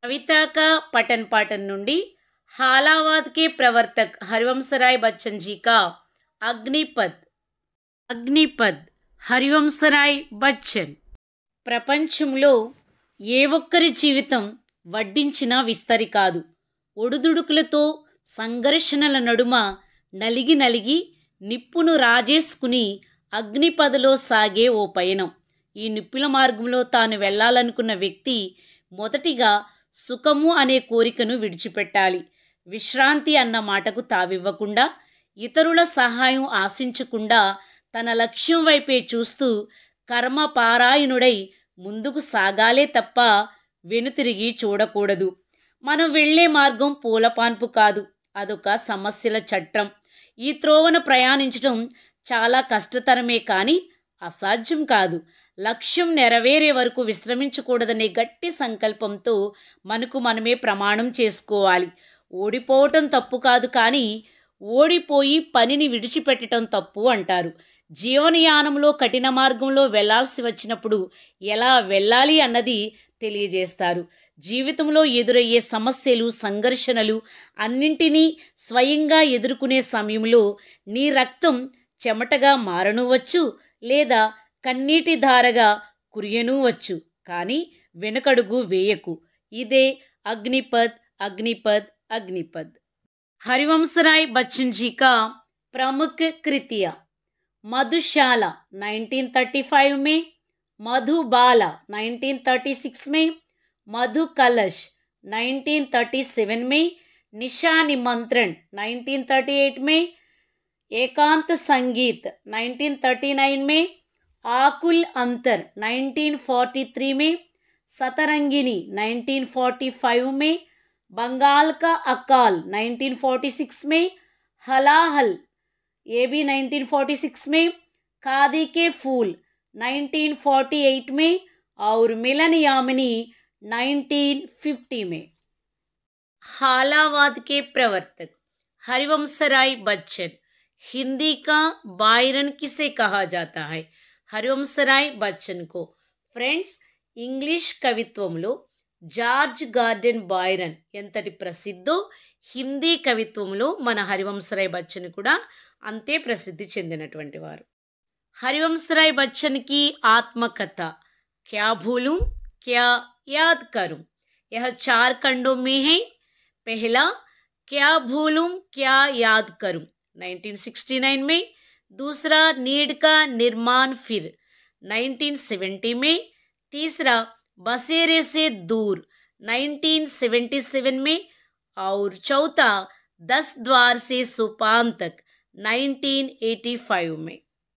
कविता का पठन पाठन నుండి हालावाद के प्रवर्तक हरिवंशराय बच्चन जी का अग्निपद अग्निपद हरिवंशराय बच्चन ప్రపంచంలో ఏ ఒక్కరి జీవితం వడ్డించినా విస్తరి కాదు. ఒడుదుడుకులతో సంఘర్షణల నడుమ నలిగి నలిగి నిప్పును రాజేసుకుని అగ్నిపదలో సాగే ఓ పయనం. ఈ నిప్పుల మార్గంలో తాను వెళ్ళాలనుకున్న వ్యక్తి మొదటిగా సుఖము అనే కోరికను విడిచిపెట్టాలి. విశ్రాంతి అన్న మాటకు తావివ్వకుండా, ఇతరుల సహాయం ఆశించకుండా తన లక్ష్యం వైపే చూస్తూ కర్మపారాయణుడై ముందుకు సాగాలే తప్ప వెనుతిరిగి చూడకూడదు. మనం వెళ్ళే మార్గం పూలపాన్పు కాదు, అదొక సమస్యల చట్రం. ఈ త్రోవన ప్రయాణించడం చాలా కష్టతరమే కానీ అసాధ్యం కాదు. లక్ష్యం నెరవేరే వరకు విశ్రమించకూడదనే గట్టి సంకల్పంతో మనకు మనమే ప్రమాణం చేసుకోవాలి. ఓడిపోవటం తప్పు కాదు, కానీ ఓడిపోయి పనిని విడిచిపెట్టడం తప్పు అంటారు. జీవనయానంలో కఠిన మార్గంలో వెళ్లాల్సి వచ్చినప్పుడు ఎలా వెళ్ళాలి అన్నది తెలియజేస్తారు. జీవితంలో ఎదురయ్యే సమస్యలు, సంఘర్షణలు అన్నింటినీ స్వయంగా ఎదుర్కొనే సమయంలో నీ రక్తం చెమటగా మారనువచ్చు, లేదా కన్నీటి ధారగా కురియనూవచ్చు, కానీ వెనుకడుగు వేయకు. ఇదే అగ్నిపద్ అగ్నిపద్ अग्निपद। हरिवंशराय बच्चन जी का प्रमुख कृतियाँ: मधुशाला 1935 में, मधुबाला 1936 में, मधु कलश 1937 में, निशा निमंत्रण 1938 में, एकांत संगीत 1939 में, आकुल अंतर 1943 में, सतरंगिनी 1945 में, बंगाल का अकाल 1946 में, हलाहल ये भी 1946 में, खादी के फूल 1948 में और मिलन यामिनी 1950 में। हालावाद के प्रवर्तक हरिवंशराय बच्चन। हिंदी का बायरन किसे कहा जाता है? हरिवंशराय बच्चन को। फ्रेंड्स, इंग्लिश कवित्वंलो జార్జ్ గార్డెన్ బాయరన్ ఎంతటి ప్రసిద్ధో హిందీ కవిత్వంలో మన హరివంశరాయ్ బచ్చన్ కూడా అంతే ప్రసిద్ధి చెందినటువంటి వారు. హరివంశరాయ్ బచ్చన్కి ఆత్మకథ క్యా భూలూं క్యా యాద్ కरूं यह 4 खंडों में है. पहला क्या भूलूं क्या याद करूं 1969 में, दूसरा नीड का निर्माण फिर 1970 में, तीसरा बसेरे से दूर 1977 में और चौथा 10 द्वार से सोपान तक 1985 में।